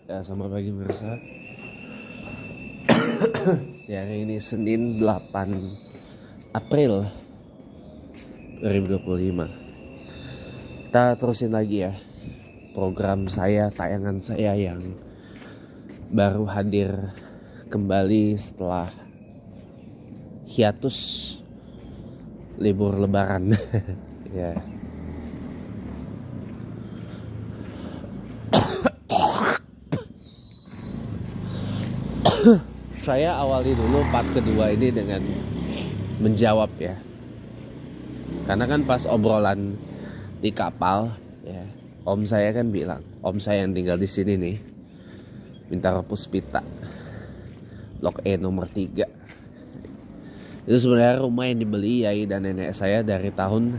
Ya, selamat pagi pemirsa. Ya, hari ini Senin 8 April 2025. Kita terusin lagi ya program saya, tayangan saya yang baru hadir kembali setelah hiatus libur lebaran. Ya. Saya awali dulu part kedua ini dengan menjawab ya. Karena kan pas obrolan di kapal ya, om saya kan bilang, om saya yang tinggal di sini nih, Bintaro Puspita, Blok E nomor 3. Itu sebenarnya rumah yang dibeli yai dan nenek saya dari tahun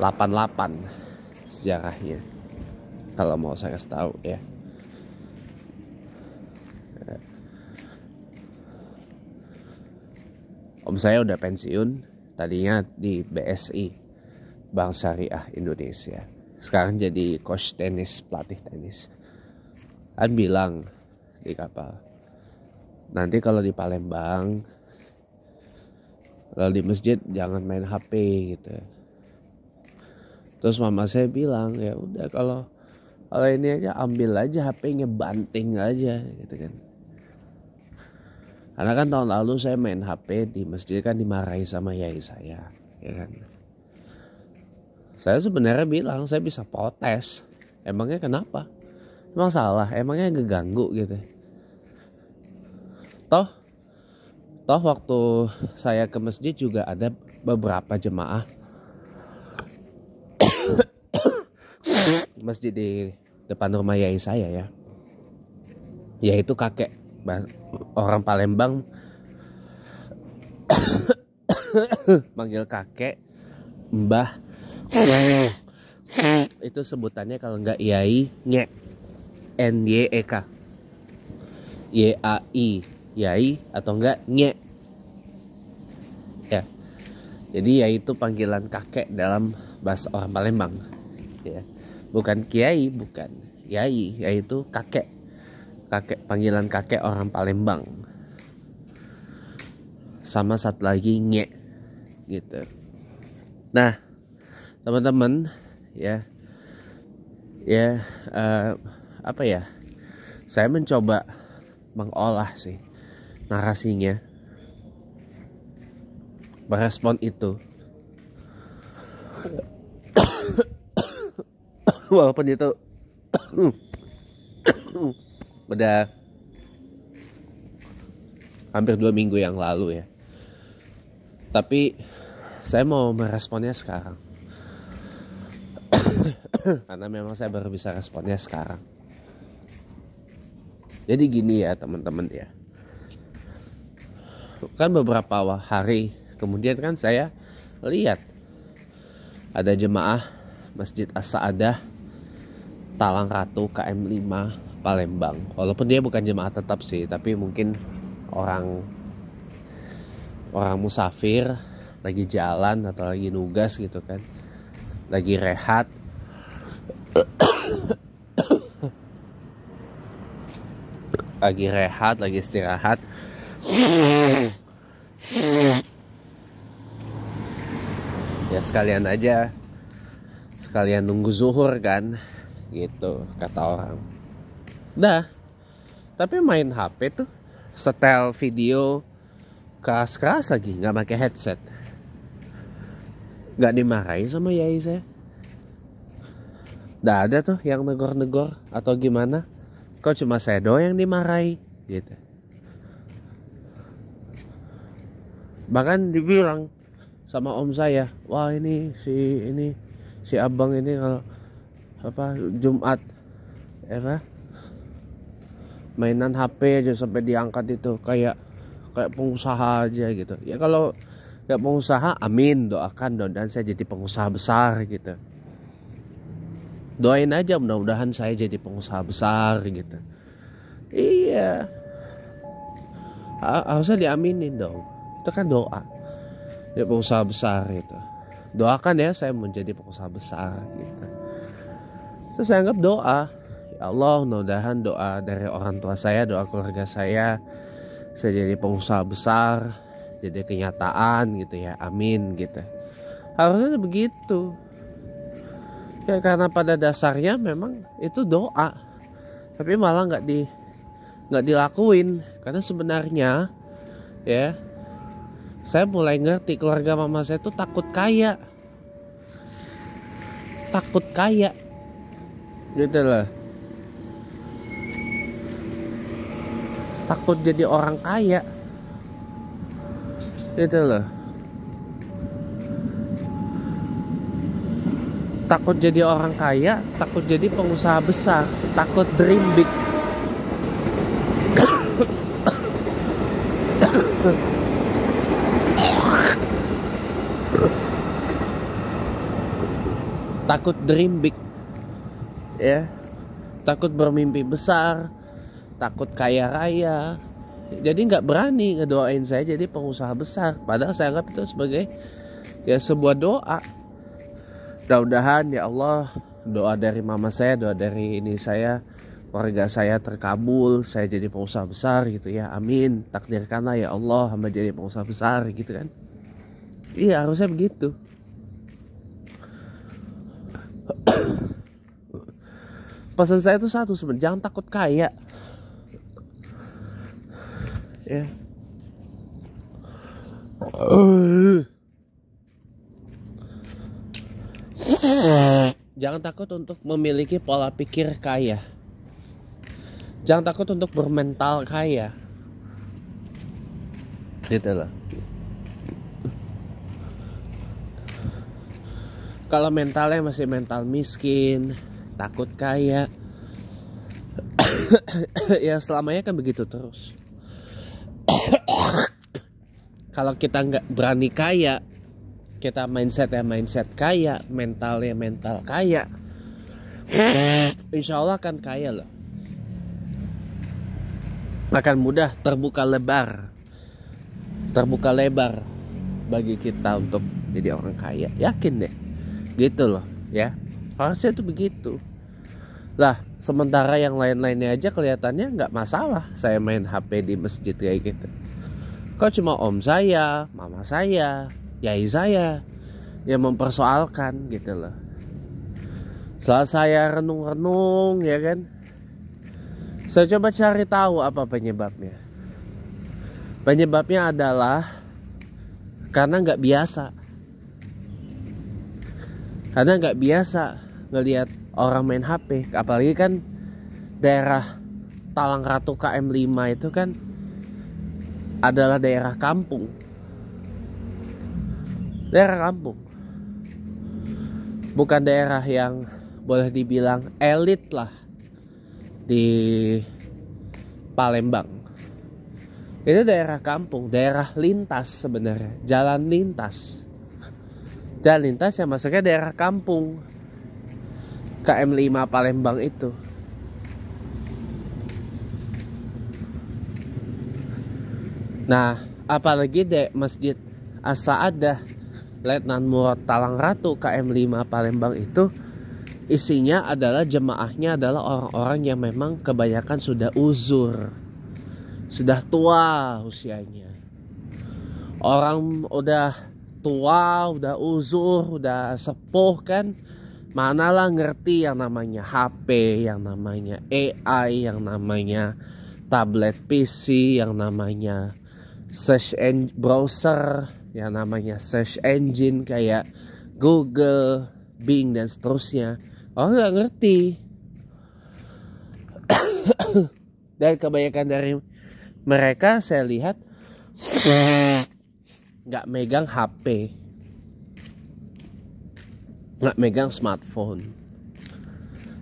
88 sejarahnya. Kalau mau saya kasih tahu ya. Om saya udah pensiun, tadinya di BSI, Bank Syariah Indonesia. Sekarang jadi coach tenis, pelatih tenis. Kan bilang di kapal, nanti kalau di Palembang, kalau di masjid jangan main HP gitu. Terus mama saya bilang, ya udah kalau ini aja ambil aja HP-nya, banting aja gitu kan. Karena kan tahun lalu saya main HP di masjid kan dimarahi sama yai saya, ya kan. Saya sebenarnya bilang saya bisa protes. Emangnya kenapa? Emang salah? Emangnya ngeganggu gitu? Toh waktu saya ke masjid juga ada beberapa jemaah masjid di depan rumah yai saya ya. Yaitu kakek orang Palembang manggil kakek mbah, itu sebutannya kalau nggak yai nyek, NYEK, YAI, yai atau enggak nyek ya. Jadi yai itu panggilan kakek dalam bahasa orang Palembang ya, bukan kiai, bukan yai, yaitu kakek, panggilan kakek orang Palembang. Sama satu lagi nyek gitu. Nah teman-teman ya, apa ya, saya mencoba mengolah sih narasinya, merespon itu. Walaupun itu udah hampir 2 minggu yang lalu ya, tapi saya mau meresponnya sekarang. Karena memang saya baru bisa responnya sekarang. Jadi gini ya teman-teman ya, kan beberapa hari kemudian kan saya lihat ada jemaah Masjid As-Saadah Talang Ratu KM 5 Palembang. Walaupun dia bukan jemaah tetap sih, tapi mungkin orang musafir lagi jalan atau lagi nugas gitu kan, lagi rehat. lagi istirahat. Ya sekalian nunggu zuhur kan, gitu kata orang. Tapi main HP tuh, setel video keras-keras lagi, nggak pakai headset. Nggak dimarahin sama yai saya. Nggak ada tuh yang negor-negor atau gimana. Kok cuma saya doang yang dimarahi gitu. Bahkan dibilang sama om saya, wah ini si abang ini kalau Jumat mainan HP aja sampai diangkat itu kayak pengusaha aja gitu. Ya kalau kayak pengusaha, amin, doakan dan saya jadi pengusaha besar gitu. Doain aja mudah-mudahan saya jadi pengusaha besar gitu. Iya, harusnya diaminin dong. Itu kan doa. Ya pengusaha besar itu. Doakan ya saya menjadi pengusaha besar gitu. Terus saya anggap doa Ya Allah, mudah-mudahan doa dari orang tua saya, doa keluarga saya jadi pengusaha besar, jadi kenyataan gitu ya, amin gitu. Harusnya begitu ya, karena pada dasarnya memang itu doa, tapi malah nggak dilakuin. Karena sebenarnya ya, saya mulai ngerti keluarga mama saya tuh takut kaya gitu loh, takut jadi orang kaya gitu loh, takut jadi orang kaya, takut jadi pengusaha besar, takut dream big. Takut dream big ya, takut bermimpi besar, takut kaya raya. Jadi nggak berani ngedoain saya jadi pengusaha besar, padahal saya anggap itu sebagai ya sebuah doa. Mudah-mudahan ya Allah, doa dari mama saya, doa dari ini saya, keluarga saya terkabul, saya jadi pengusaha besar gitu ya, amin. Takdirkanlah ya Allah hamba jadi pengusaha besar gitu kan. Iya, harusnya begitu. Pesan saya itu satu sebenarnya, jangan takut kaya ya. Jangan takut untuk memiliki pola pikir kaya, jangan takut untuk bermental kaya gitu loh. Kalau mentalnya masih mental miskin, takut kaya, ya selamanya kan begitu terus. Kalau kita nggak berani kaya, kita mindsetnya mindset kaya, mentalnya mental kaya, insya Allah akan kaya loh. Akan mudah terbuka lebar bagi kita untuk jadi orang kaya, yakin deh gitu loh ya. Harusnya itu begitu lah. Sementara yang lain-lainnya aja kelihatannya nggak masalah saya main HP di masjid kayak gitu. Kok cuma om saya, mama saya, yai saya yang mempersoalkan gitu loh. Setelah saya renung-renung ya kan, saya coba cari tahu apa penyebabnya. Penyebabnya adalah karena nggak biasa. Karena nggak biasa ngelihat orang main HP, apalagi kan daerah Talang Ratu KM5 itu kan adalah daerah kampung. Daerah kampung, bukan daerah yang boleh dibilang elit lah di Palembang. Itu daerah kampung, daerah lintas sebenarnya, jalan lintas. Jalan lintas yang masuknya daerah kampung. KM5 Palembang itu. Nah, apalagi dek Masjid As-Saadah Letnan Murad Talang Ratu KM5 Palembang itu isinya adalah jemaahnya adalah orang-orang yang memang kebanyakan sudah uzur, sudah tua usianya. Orang udah tua, udah uzur, udah sepuh kan, manalah ngerti yang namanya HP, yang namanya AI, yang namanya tablet PC, yang namanya search engine browser, yang namanya search engine kayak Google, Bing dan seterusnya. Orang nggak ngerti. Dan kebanyakan dari mereka saya lihat nggak megang HP, nggak megang smartphone.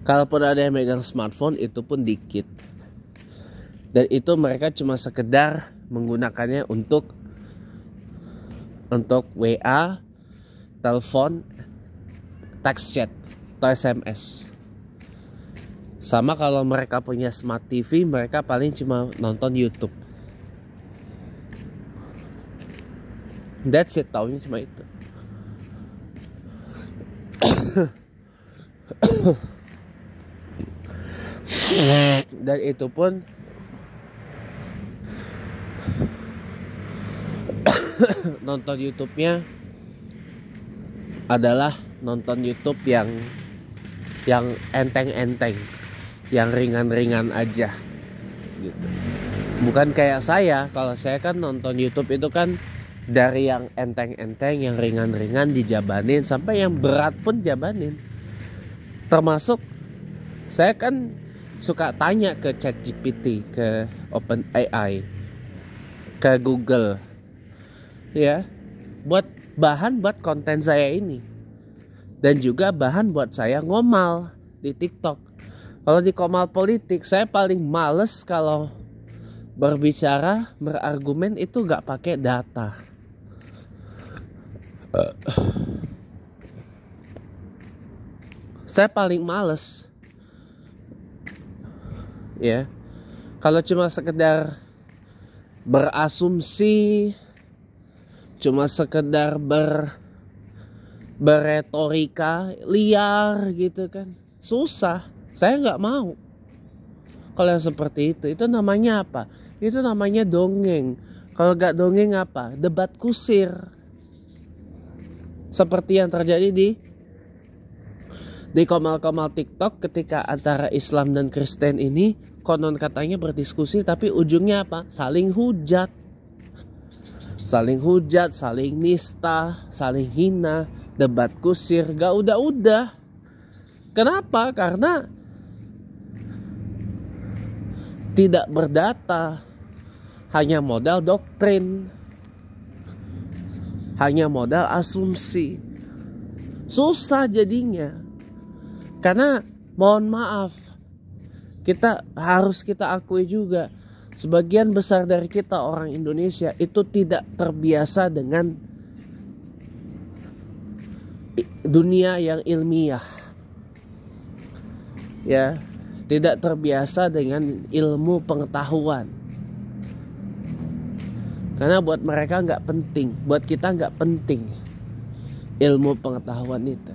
Kalaupun ada yang megang smartphone itu pun dikit. Dan itu mereka cuma sekedar menggunakannya untuk WA, telepon, text chat, atau SMS. Sama kalau mereka punya smart TV, mereka paling cuma nonton YouTube. That's it, taunya cuma itu. Dan itu pun nonton YouTube-nya adalah nonton YouTube yang enteng-enteng, yang ringan-ringan aja gitu. Bukan kayak saya. Kalau saya kan nonton YouTube itu kan dari yang enteng-enteng, yang ringan-ringan dijabanin, sampai yang berat pun jabanin. Termasuk saya kan suka tanya ke ChatGPT, ke OpenAI, ke Google, ya, buat bahan buat konten saya ini, dan juga bahan buat saya ngomal di TikTok. Kalau di Komal Politik, saya paling males kalau berbicara, berargumen itu gak pakai data. Saya paling males, ya, kalau cuma sekedar berasumsi, cuma sekedar berretorika liar gitu kan, susah. Saya nggak mau kalau yang seperti itu. Itu namanya apa? Itu namanya dongeng. Kalau nggak dongeng apa? Debat kusir. Seperti yang terjadi di komal-komal TikTok ketika antara Islam dan Kristen ini konon katanya berdiskusi, tapi ujungnya apa? Saling hujat, saling nista, saling hina, debat kusir, gak udah. Kenapa? Karena tidak berdata, hanya modal doktrin, hanya modal asumsi. Susah jadinya. Karena mohon maaf, kita akui juga, sebagian besar dari kita orang Indonesia itu tidak terbiasa dengan dunia yang ilmiah. Ya, tidak terbiasa dengan ilmu pengetahuan. Karena buat mereka nggak penting, buat kita nggak penting ilmu pengetahuan itu.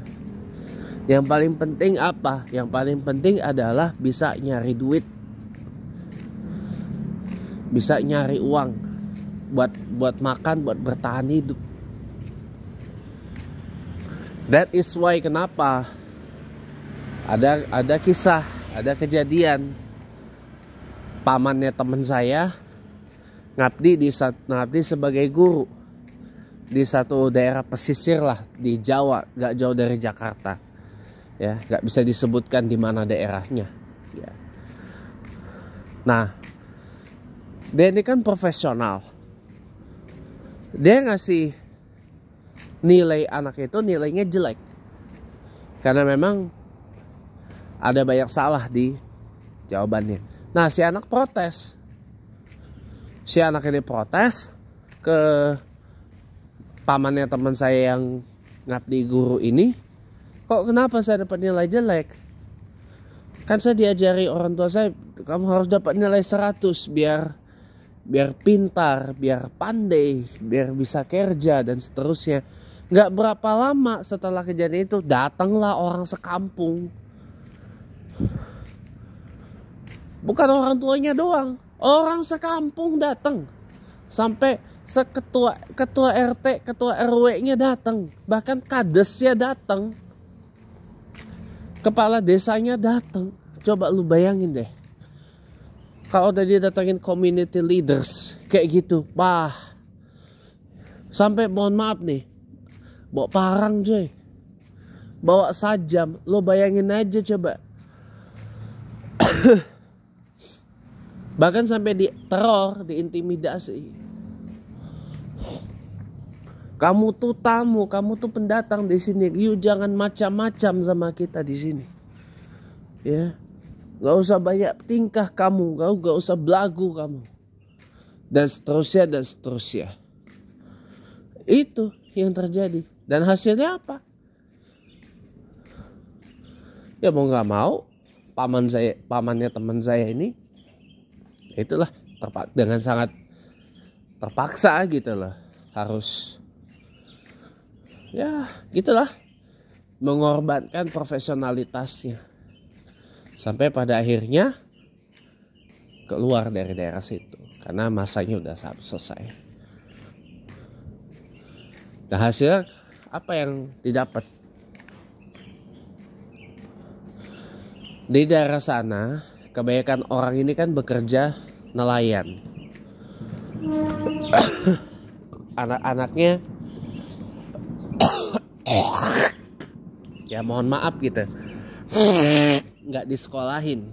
Yang paling penting apa? Yang paling penting adalah bisa nyari duit, bisa nyari uang buat makan, buat bertahan hidup. That is why kenapa ada kisah, ada kejadian pamannya teman saya ngabdi sebagai guru di satu daerah pesisir lah di Jawa, gak jauh dari Jakarta. Ya, gak bisa disebutkan di mana daerahnya. Ya. Nah, dia ini kan profesional. Dia ngasih nilai anak itu, nilainya jelek. Karena memang ada banyak salah di jawabannya. Nah, si anak protes. Si anak ini protes ke pamannya teman saya yang ngabdi guru ini. Kok kenapa saya dapat nilai jelek? Kan saya diajari orang tua saya, kamu harus dapat nilai 100 biar pintar, biar pandai, biar bisa kerja dan seterusnya. Nggak berapa lama setelah kejadian itu datanglah orang sekampung. Bukan orang tuanya doang, orang sekampung datang. Sampai ketua RT, ketua RW-nya datang, bahkan kadesnya datang. Kepala desanya datang. Coba lu bayangin deh, kalau udah dia datangin community leaders kayak gitu, wah, sampai mohon maaf nih, bawa parang coy, bawa sajam. Lo bayangin aja coba. Bahkan sampai diteror, diintimidasi. Kamu tuh tamu, kamu tuh pendatang di sini. You jangan macam-macam sama kita di sini. Ya, gak usah banyak tingkah kamu, gak usah belagu kamu, dan seterusnya. Itu yang terjadi. Dan hasilnya apa? Ya mau nggak mau, pamannya teman saya ini, itulah dengan sangat terpaksa gitu loh, harus ya gitulah, mengorbankan profesionalitasnya sampai pada akhirnya keluar dari daerah situ karena masanya udah selesai. Nah, hasilnya apa yang didapat? Di daerah sana kebanyakan orang ini kan bekerja nelayan. Anak-anaknya ya mohon maaf gitu, nggak disekolahin.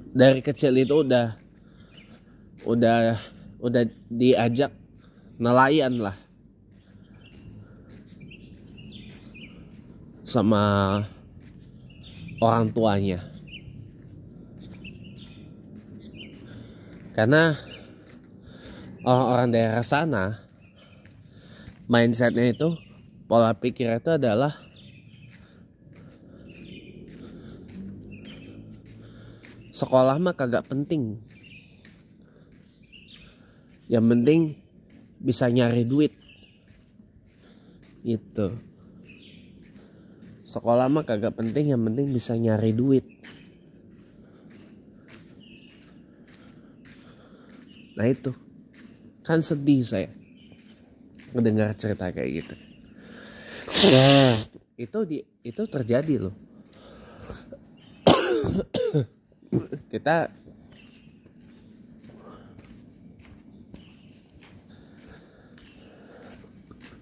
Dari kecil itu udah diajak nelayan lah sama orang tuanya. Karena orang-orang daerah sana mindsetnya itu, pola pikir itu adalah sekolah mah kagak penting, yang penting bisa nyari duit gitu. Sekolah mah kagak penting, yang penting bisa nyari duit. Nah itu kan sedih saya mendengar cerita kayak gitu. Itu terjadi loh. Kita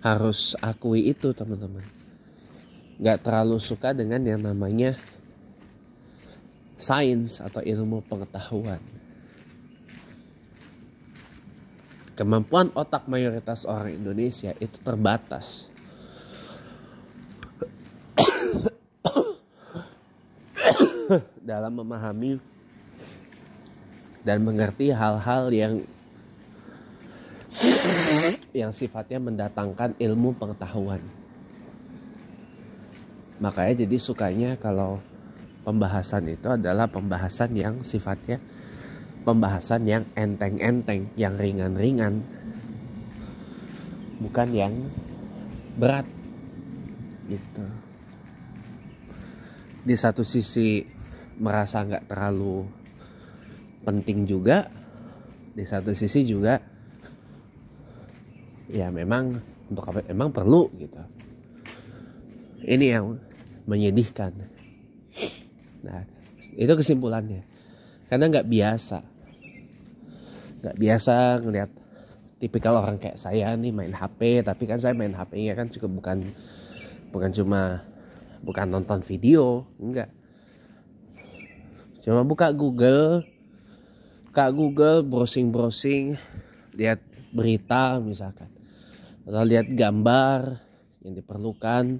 harus akui itu, teman-teman. Gak terlalu suka dengan yang namanya sains atau ilmu pengetahuan. Kemampuan otak mayoritas orang Indonesia itu terbatas. Dalam memahami dan mengerti hal-hal yang sifatnya mendatangkan ilmu pengetahuan. Makanya jadi sukanya kalau pembahasan itu adalah pembahasan yang sifatnya pembahasan yang enteng-enteng, yang ringan-ringan, bukan yang berat gitu. Di satu sisi merasa nggak terlalu penting juga, di satu sisi juga ya memang untuk apa, emang perlu gitu. Ini yang menyedihkan. Nah, itu kesimpulannya. Karena nggak biasa ngelihat tipikal orang kayak saya nih main HP. Tapi kan saya main HP-nya kan juga bukan nonton video, enggak. Cuma buka Google, browsing, lihat berita misalkan, atau lihat gambar yang diperlukan,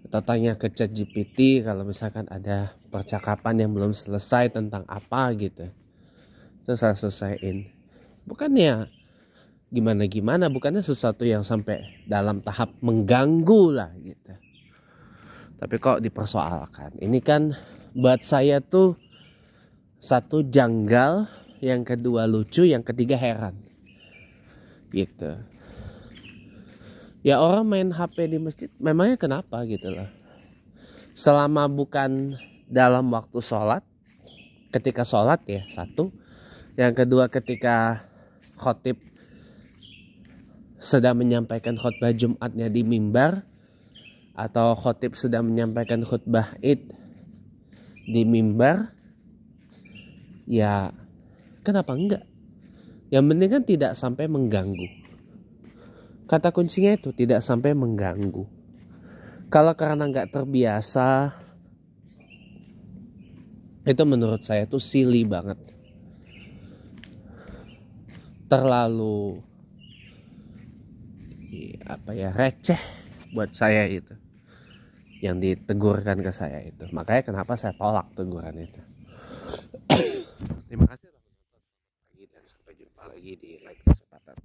atau tanya ke ChatGPT kalau misalkan ada percakapan yang belum selesai tentang apa gitu. Terus saya selesaiin. Bukannya gimana-gimana, bukannya sesuatu yang sampai dalam tahap mengganggu lah gitu. Tapi kok dipersoalkan. Ini kan buat saya tuh satu janggal, yang kedua lucu, yang ketiga heran. Gitu. Ya orang main HP di masjid memangnya kenapa gitu loh. Selama bukan dalam waktu sholat, ketika sholat ya satu. Yang kedua ketika khotib sedang menyampaikan khutbah Jumatnya di mimbar, atau khotib sedang menyampaikan khutbah Id di mimbar, ya kenapa enggak? Yang penting kan tidak sampai mengganggu. Kata kuncinya itu tidak sampai mengganggu. Kalau karena nggak terbiasa, itu menurut saya tuh silly banget. Terlalu receh buat saya itu. Yang ditegurkan ke saya itu. Makanya kenapa saya tolak teguran itu. Terima kasih telah menonton. Dan sampai jumpa lagi di lain kesempatan.